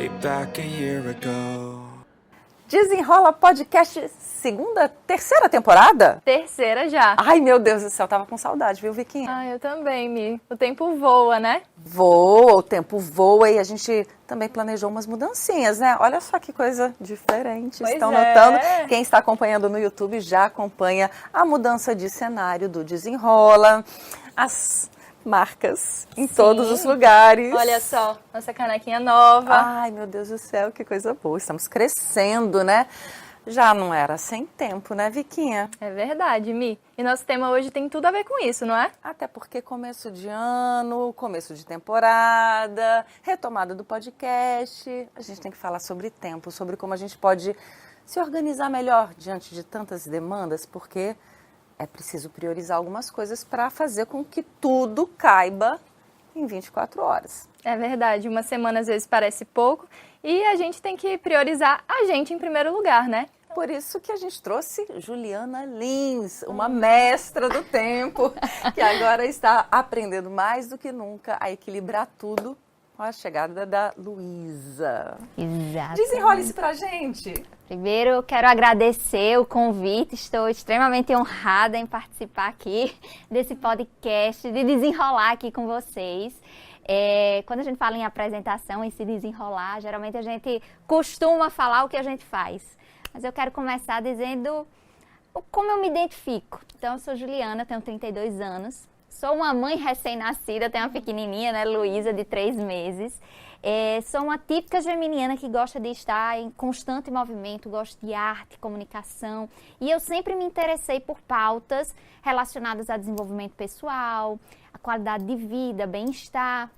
way back a year ago. Desenrola Podcast terceira temporada? Terceira já. Ai, meu Deus do céu, tava com saudade, viu, Viquinha? Ah, eu também, Mi. O tempo voa, né? Voa, o tempo voa e a gente também planejou umas mudancinhas, né? Olha só que coisa diferente. Pois Estão é. notando? Quem está acompanhando no YouTube já acompanha a mudança de cenário do Desenrola, as marcas em todos os lugares. Olha só, nossa canequinha nova. Ai, meu Deus do céu, que coisa boa. Estamos crescendo, né? Já não era sem tempo, né, Viquinha? É verdade, Mi. E nosso tema hoje tem tudo a ver com isso, não é? Até porque começo de ano, começo de temporada, retomada do podcast. A gente tem que falar sobre tempo, sobre como a gente pode se organizar melhor diante de tantas demandas, porque é preciso priorizar algumas coisas para fazer com que tudo caiba em 24 horas. É verdade, uma semana às vezes parece pouco e a gente tem que priorizar a gente em primeiro lugar, né? Por isso que a gente trouxe Juliana Lins, uma mestra do tempo, que agora está aprendendo mais do que nunca a equilibrar tudo com a chegada da Luísa. Exato. Desenrola isso pra gente. Primeiro, eu quero agradecer o convite. Estou extremamente honrada em participar aqui desse podcast, de desenrolar aqui com vocês. Quando a gente fala em apresentação, em se desenrolar, geralmente a gente costuma falar o que a gente faz. Mas eu quero começar dizendo como eu me identifico. Então, eu sou Juliana, tenho 32 anos. Sou uma mãe recém-nascida, tenho uma pequenininha, né, Luísa, de 3 meses. Sou uma típica geminiana que gosta de estar em constante movimento, gosto de arte, comunicação. E eu sempre me interessei por pautas relacionadas a desenvolvimento pessoal, a qualidade de vida, bem-estar.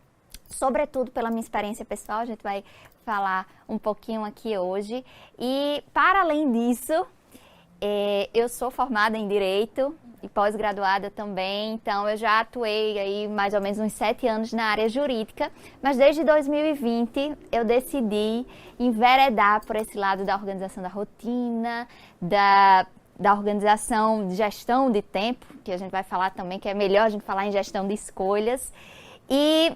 Sobretudo pela minha experiência pessoal, a gente vai falar um pouquinho aqui hoje. E, para além disso, eu sou formada em Direito e pós-graduada também, então eu já atuei aí mais ou menos uns 7 anos na área jurídica, mas desde 2020 eu decidi enveredar por esse lado da organização da rotina, da organização de gestão de tempo, que a gente vai falar também, que é melhor a gente falar em gestão de escolhas, e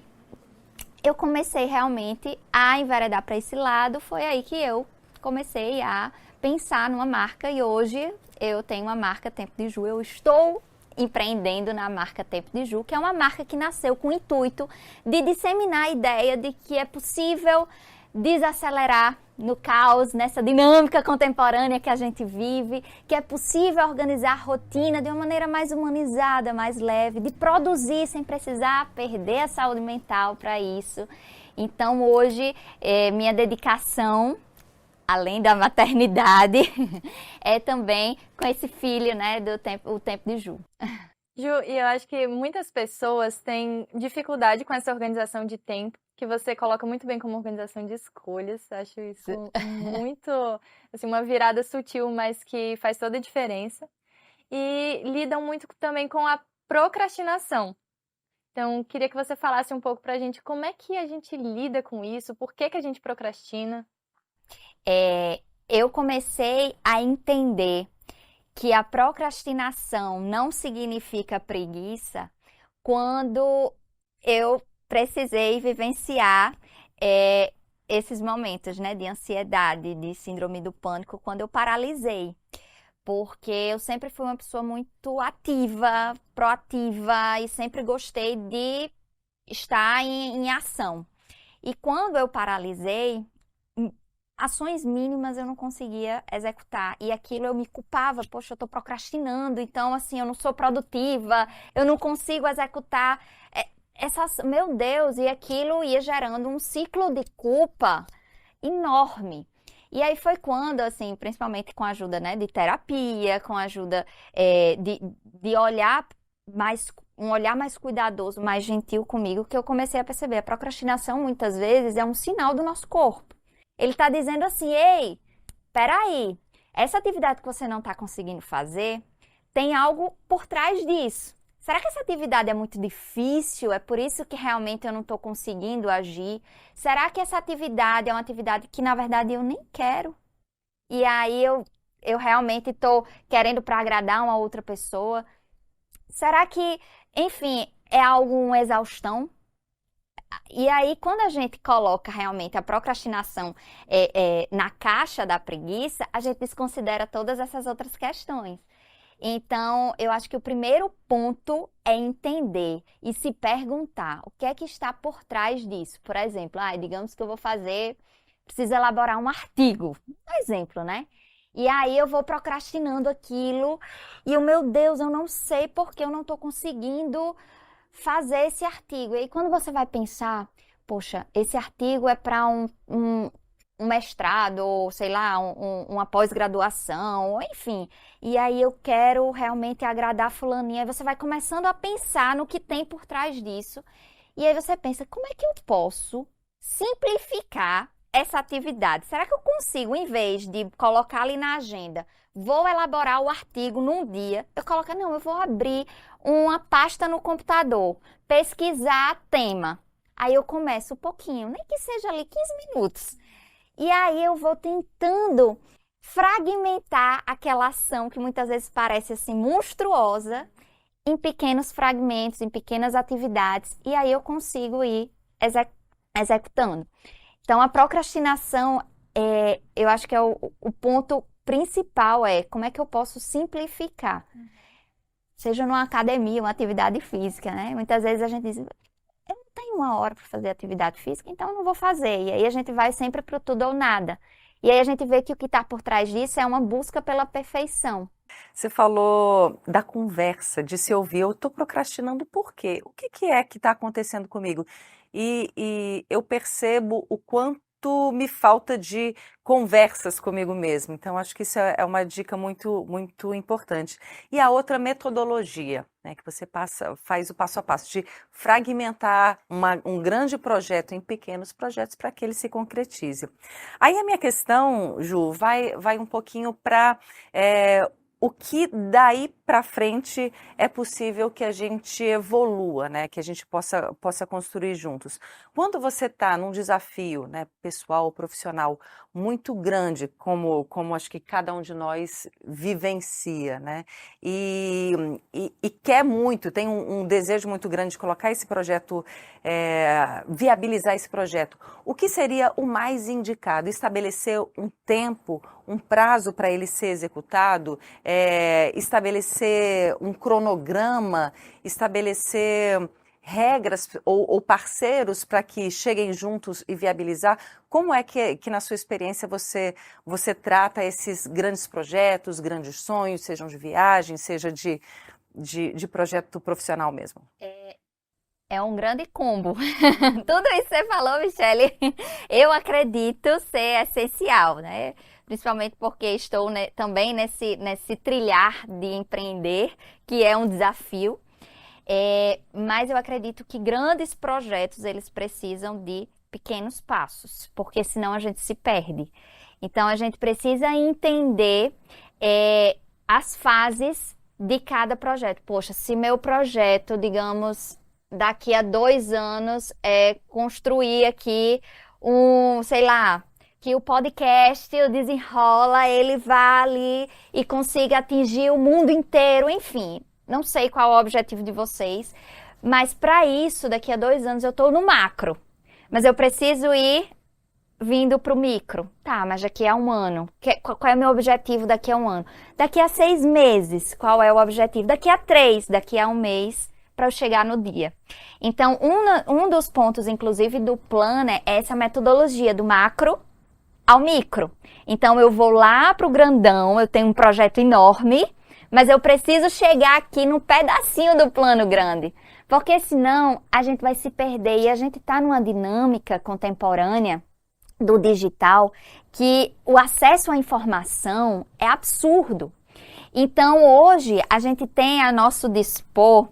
eu comecei realmente a enveredar para esse lado. Foi aí que eu comecei a pensar numa marca e hoje eu tenho uma marca Tempo de Ju. Eu estou empreendendo na marca Tempo de Ju, que é uma marca que nasceu com o intuito de disseminar a ideia de que é possível desacelerar no caos, nessa dinâmica contemporânea que a gente vive, que é possível organizar a rotina de uma maneira mais humanizada, mais leve, de produzir sem precisar perder a saúde mental para isso. Então, hoje, minha dedicação, além da maternidade, é também com esse filho, né, o Tempo de Ju. Ju, e eu acho que muitas pessoas têm dificuldade com essa organização de tempo, que você coloca muito bem como organização de escolhas. Acho isso muito, assim, uma virada sutil, mas que faz toda a diferença. E lidam muito também com a procrastinação. Então, queria que você falasse um pouco pra gente como é que a gente lida com isso, por que que a gente procrastina? Eu comecei a entender que a procrastinação não significa preguiça quando eu precisei vivenciar esses momentos, né, de ansiedade, de síndrome do pânico, quando eu paralisei. Porque eu sempre fui uma pessoa muito ativa, proativa e sempre gostei de estar em ação. E quando eu paralisei, ações mínimas eu não conseguia executar. E aquilo eu me culpava, poxa, eu tô procrastinando, então assim, eu não sou produtiva, eu não consigo executar meu Deus, e aquilo ia gerando um ciclo de culpa enorme. E aí foi quando, assim, principalmente com a ajuda, né, de terapia, com a ajuda de olhar um olhar mais cuidadoso, mais gentil comigo, que eu comecei a perceber. A procrastinação, muitas vezes, é um sinal do nosso corpo. Ele está dizendo assim, ei, peraí, essa atividade que você não está conseguindo fazer, tem algo por trás disso. Será que essa atividade é muito difícil? É por isso que realmente eu não estou conseguindo agir? Será que essa atividade é uma atividade que, na verdade, eu nem quero? E aí eu realmente estou querendo para agradar uma outra pessoa? Será que, enfim, é alguma exaustão? E aí, quando a gente coloca realmente a procrastinação na caixa da preguiça, a gente desconsidera todas essas outras questões. Então, eu acho que o primeiro ponto é entender e se perguntar o que é que está por trás disso. Por exemplo, digamos que eu vou preciso elaborar um artigo, um exemplo, né? E aí eu vou procrastinando aquilo e meu Deus, eu não sei porque eu não estou conseguindo fazer esse artigo. E aí quando você vai pensar, poxa, esse artigo é para um mestrado, ou sei lá, uma pós-graduação, enfim. E aí eu quero realmente agradar fulaninha. Aí você vai começando a pensar no que tem por trás disso. E aí você pensa, como é que eu posso simplificar essa atividade? Será que eu consigo, em vez de colocar ali na agenda, vou elaborar o artigo num dia, eu vou abrir uma pasta no computador, pesquisar tema. Aí eu começo um pouquinho, nem que seja ali 15 minutos. E aí eu vou tentando fragmentar aquela ação que muitas vezes parece assim monstruosa em pequenos fragmentos, em pequenas atividades, e aí eu consigo ir executando. Então, a procrastinação, eu acho que é o ponto principal como é que eu posso simplificar. Seja numa academia, uma atividade física, né? Muitas vezes a gente diz, eu não tenho uma hora para fazer atividade física, então eu não vou fazer. E aí a gente vai sempre para o tudo ou nada. E aí a gente vê que o que está por trás disso é uma busca pela perfeição. Você falou da conversa, de se ouvir. Eu estou procrastinando por quê? O que é que está acontecendo comigo? E eu percebo o quanto me falta de conversas comigo mesmo. Então, acho que isso é uma dica muito, muito importante. E a outra metodologia, né, que você faz o passo a passo, de fragmentar um grande projeto em pequenos projetos para que ele se concretize. Aí a minha questão, Ju, vai um pouquinho para o que daí para frente é possível que a gente evolua, né? Que a gente possa construir juntos. Quando você está num desafio, né, pessoal, profissional, muito grande, como acho que cada um de nós vivencia, né? E quer muito, tem um desejo muito grande de colocar esse projeto, viabilizar esse projeto. O que seria o mais indicado? Estabelecer um tempo, um prazo para ele ser executado, estabelecer um cronograma, estabelecer regras ou parceiros para que cheguem juntos e viabilizar. Como é que na sua experiência você trata esses grandes projetos, grandes sonhos, sejam de viagem, seja de projeto profissional mesmo? É um grande combo. Tudo isso que você falou, Michele, eu acredito ser essencial, né? Principalmente porque estou também nesse trilhar de empreender, que é um desafio. Mas eu acredito que grandes projetos, eles precisam de pequenos passos, porque senão a gente se perde. Então, a gente precisa entender as fases de cada projeto. Poxa, se meu projeto, digamos, daqui a 2 anos é construir aqui que o podcast, o Desenrola, ele vá ali e consiga atingir o mundo inteiro, enfim. Não sei qual é o objetivo de vocês, mas para isso, daqui a 2 anos eu estou no macro. Mas eu preciso ir vindo para o micro. Tá, mas daqui a 1 ano, qual é o meu objetivo daqui a 1 ano? Daqui a 6 meses, qual é o objetivo? Daqui a 3, daqui a 1 mês, para eu chegar no dia. Então, um dos pontos, inclusive, do plano é essa metodologia do macro ao micro. Então, eu vou lá para o grandão, eu tenho um projeto enorme, mas eu preciso chegar aqui num pedacinho do plano grande, porque senão a gente vai se perder e a gente está numa dinâmica contemporânea do digital que o acesso à informação é absurdo. Então, hoje, a gente tem a nosso dispor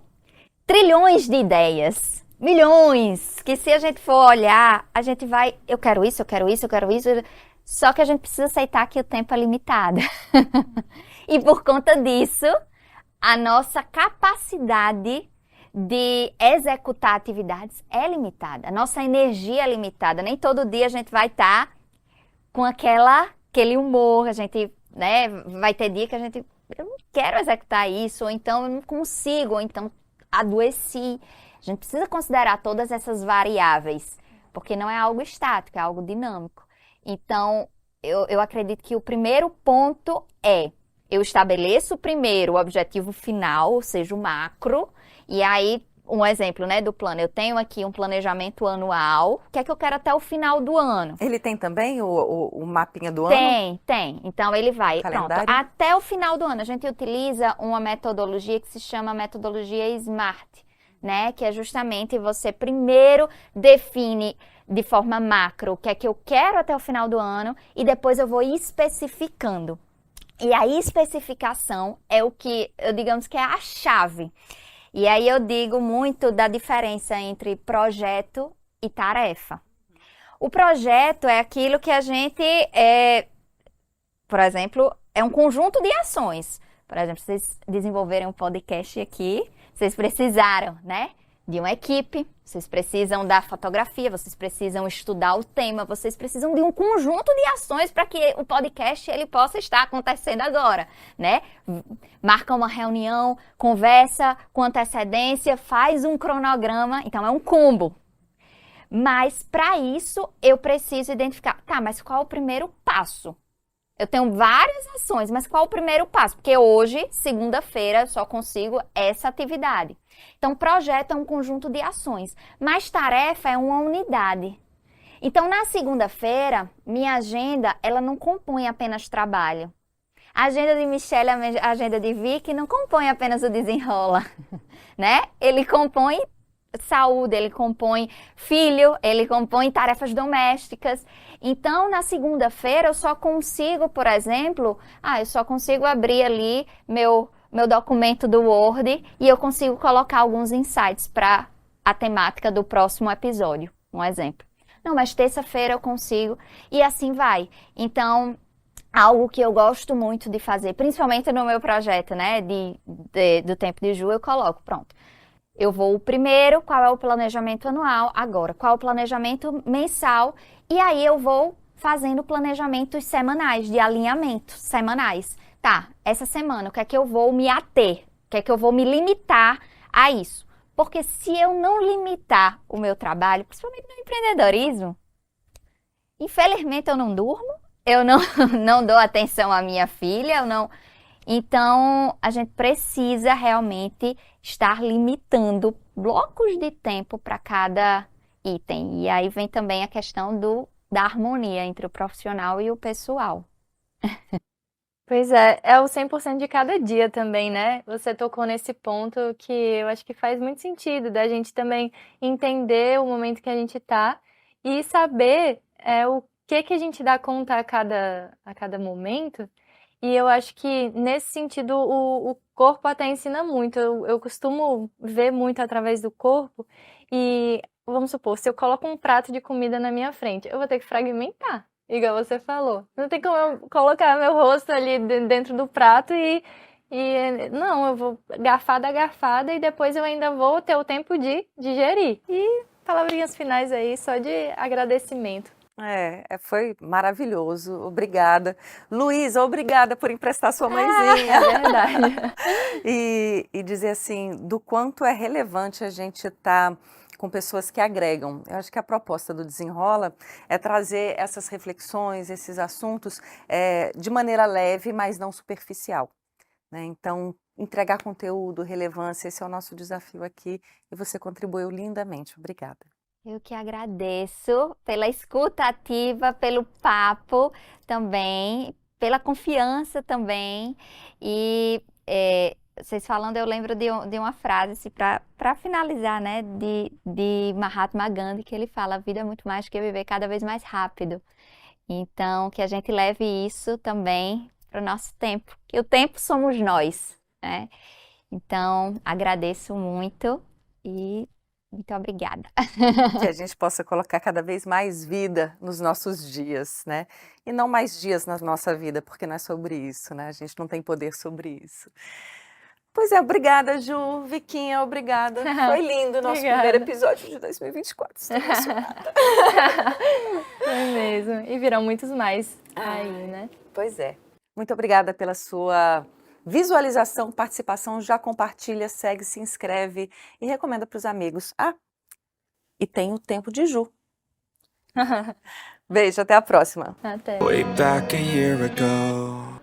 trilhões de ideias, milhões, que se a gente for olhar, a gente vai, eu quero isso, eu quero isso, eu quero isso, só que a gente precisa aceitar que o tempo é limitado. E por conta disso, a nossa capacidade de executar atividades é limitada, a nossa energia é limitada, nem todo dia a gente vai estar com aquele humor, a gente, né, vai ter dia que eu não quero executar isso, ou então eu não consigo, ou então adoeci. A gente precisa considerar todas essas variáveis, porque não é algo estático, é algo dinâmico. Então, eu acredito que o primeiro ponto é, eu estabeleço primeiro o objetivo final, ou seja, o macro, e aí, um exemplo, né, do plano, eu tenho aqui um planejamento anual, o que é que eu quero até o final do ano? Ele tem também o mapinha do ano? Tem. Então, ele vai, pronto, Calendário? até o final do ano, a gente utiliza uma metodologia que se chama metodologia SMART, né, que é justamente você primeiro define de forma macro o que é que eu quero até o final do ano e depois eu vou especificando. E a especificação é o que, digamos que é a chave. E aí eu digo muito da diferença entre projeto e tarefa. O projeto é aquilo que a gente, por exemplo, é um conjunto de ações. Por exemplo, vocês desenvolverem um podcast aqui, vocês precisaram, né, de uma equipe, vocês precisam da fotografia, vocês precisam estudar o tema, vocês precisam de um conjunto de ações para que o podcast ele possa estar acontecendo agora, né? Marca uma reunião, conversa com antecedência, faz um cronograma, então é um combo. Mas para isso eu preciso identificar, tá, mas qual é o primeiro passo? Eu tenho várias ações, mas qual é o primeiro passo? Porque hoje, segunda-feira, eu só consigo essa atividade. Então, projeto é um conjunto de ações, mas tarefa é uma unidade. Então, na segunda-feira, minha agenda, ela não compõe apenas trabalho. A agenda de Michelle, a agenda de Vicky, não compõe apenas o desenrola, né? Ele compõe saúde, ele compõe filho, ele compõe tarefas domésticas. Então, na segunda-feira, eu só consigo, por exemplo, eu só consigo abrir ali meu documento do Word e eu consigo colocar alguns insights para a temática do próximo episódio, um exemplo. Não, mas terça-feira eu consigo e assim vai. Então, algo que eu gosto muito de fazer, principalmente no meu projeto, né, do Tempo de Ju, eu coloco, pronto. Eu vou primeiro, qual é o planejamento anual, agora, qual é o planejamento mensal, e aí eu vou fazendo planejamentos semanais, de alinhamentos semanais. Tá, essa semana, o que é que eu vou me ater? O que é que eu vou me limitar a isso? Porque se eu não limitar o meu trabalho, principalmente no empreendedorismo, infelizmente eu não durmo, eu não dou atenção à minha filha, eu não... Então, a gente precisa realmente estar limitando blocos de tempo para cada item. E aí vem também a questão da harmonia entre o profissional e o pessoal. Pois é o 100% de cada dia também, né? Você tocou nesse ponto que eu acho que faz muito sentido, da gente também entender o momento que a gente tá e saber o que a gente dá conta a cada momento. E eu acho que, nesse sentido, o corpo até ensina muito. Eu costumo ver muito através do corpo e, vamos supor, se eu coloco um prato de comida na minha frente, eu vou ter que fragmentar, igual você falou. Não tem como eu colocar meu rosto ali dentro do prato não, eu vou garfada a garfada e depois eu ainda vou ter o tempo de digerir. E palavrinhas finais aí, só de agradecimento. Foi maravilhoso, obrigada. Luísa, obrigada por emprestar sua mãezinha. É verdade. E dizer assim, do quanto é relevante a gente estar com pessoas que agregam. Eu acho que a proposta do Desenrola é trazer essas reflexões, esses assuntos de maneira leve, mas não superficial, né? Então, entregar conteúdo, relevância, esse é o nosso desafio aqui e você contribuiu lindamente. Obrigada. Eu que agradeço pela escuta ativa, pelo papo também, pela confiança também. E vocês falando, eu lembro de uma frase assim, para finalizar, né, de Mahatma Gandhi, que ele fala: a vida é muito mais que viver cada vez mais rápido. Então, que a gente leve isso também para o nosso tempo, que o tempo somos nós, né? Então, agradeço muito e muito obrigada. Que a gente possa colocar cada vez mais vida nos nossos dias, né? E não mais dias na nossa vida, porque não é sobre isso, né? A gente não tem poder sobre isso. Pois é, obrigada, Ju, Viquinha, obrigada. Foi lindo o nosso primeiro episódio de 2024. Estou emocionada. Foi mesmo. E virão muitos mais aí, né? Pois é. Muito obrigada pela sua visualização, participação, já compartilha, segue, se inscreve e recomenda para os amigos. Ah, e tem o Tempo de Ju. Beijo, até a próxima. Até. Way back a year ago.